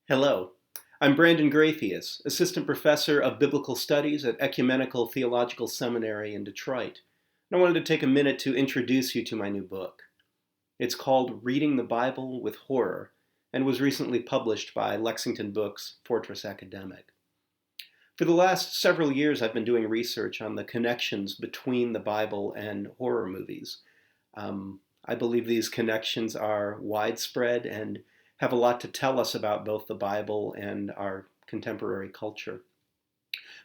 Hello, I'm Brandon Graythius, Assistant Professor of Biblical Studies at Ecumenical Theological Seminary in Detroit. And I wanted to take a minute to introduce you to my new book. It's called Reading the Bible with Horror and was recently published by Lexington Books, Fortress Academic. For the last several years, I've been doing research on the connections between the Bible and horror movies. I believe these connections are widespread and have a lot to tell us about both the Bible and our contemporary culture.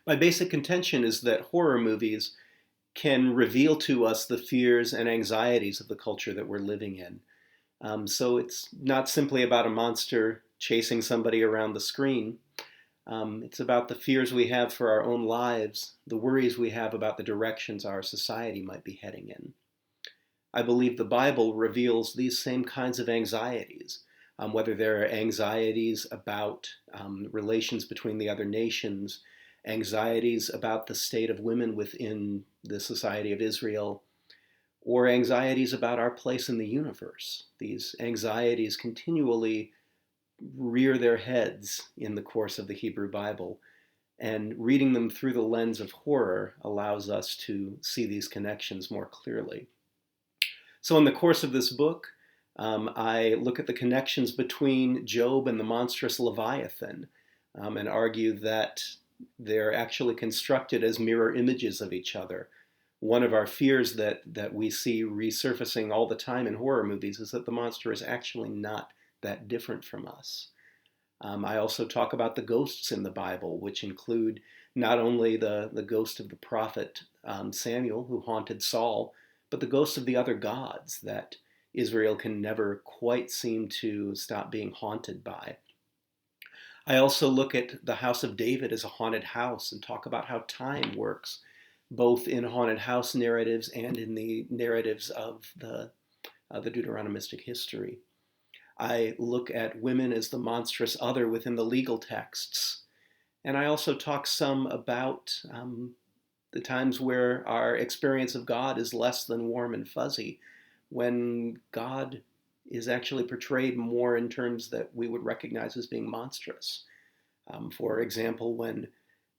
My basic contention is that horror movies can reveal to us the fears and anxieties of the culture that we're living in. So it's not simply about a monster chasing somebody around the screen. It's about the fears we have for our own lives, the worries we have about the directions our society might be heading in. I believe the Bible reveals these same kinds of anxieties, whether they're anxieties about relations between the other nations, anxieties about the state of women within the society of Israel, or anxieties about our place in the universe. These anxieties continually rear their heads in the course of the Hebrew Bible, and reading them through the lens of horror allows us to see these connections more clearly. So in the course of this book, I look at the connections between Job and the monstrous Leviathan and argue that they're actually constructed as mirror images of each other. One of our fears that we see resurfacing all the time in horror movies is that the monster is actually not that different from us. I also talk about the ghosts in the Bible, which include not only the ghost of the prophet Samuel, who haunted Saul, but the ghosts of the other gods that Israel can never quite seem to stop being haunted by. I also look at the house of David as a haunted house and talk about how time works, both in haunted house narratives and in the narratives of the Deuteronomistic history. I look at women as the monstrous other within the legal texts. And I also talk some about the times where our experience of God is less than warm and fuzzy, when God is actually portrayed more in terms that we would recognize as being monstrous. For example, when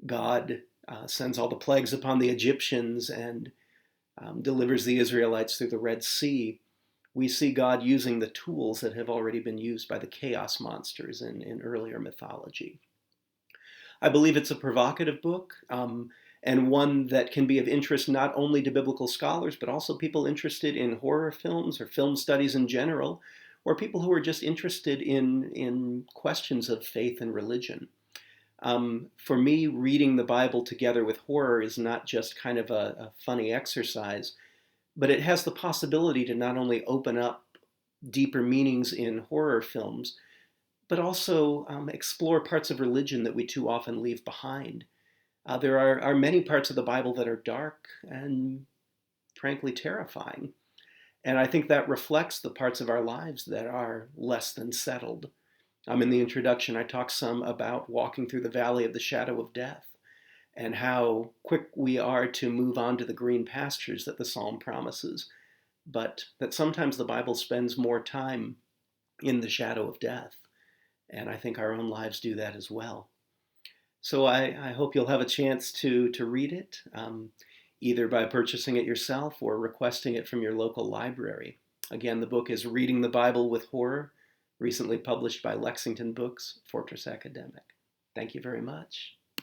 God sends all the plagues upon the Egyptians and delivers the Israelites through the Red Sea, we see God using the tools that have already been used by the chaos monsters in earlier mythology. I believe it's a provocative book, and one that can be of interest not only to biblical scholars, but also people interested in horror films or film studies in general, or people who are just interested in questions of faith and religion. For me, reading the Bible together with horror is not just kind of a funny exercise, but it has the possibility to not only open up deeper meanings in horror films, but also explore parts of religion that we too often leave behind. There are many parts of the Bible that are dark and frankly terrifying. And I think that reflects the parts of our lives that are less than settled. In the introduction, I talk some about walking through the valley of the shadow of death and how quick we are to move on to the green pastures that the psalm promises, but that sometimes the Bible spends more time in the shadow of death. And I think our own lives do that as well. So I hope you'll have a chance to read it, either by purchasing it yourself or requesting it from your local library. Again, the book is Reading the Bible with Horror, recently published by Lexington Books, Fortress Academic. Thank you very much.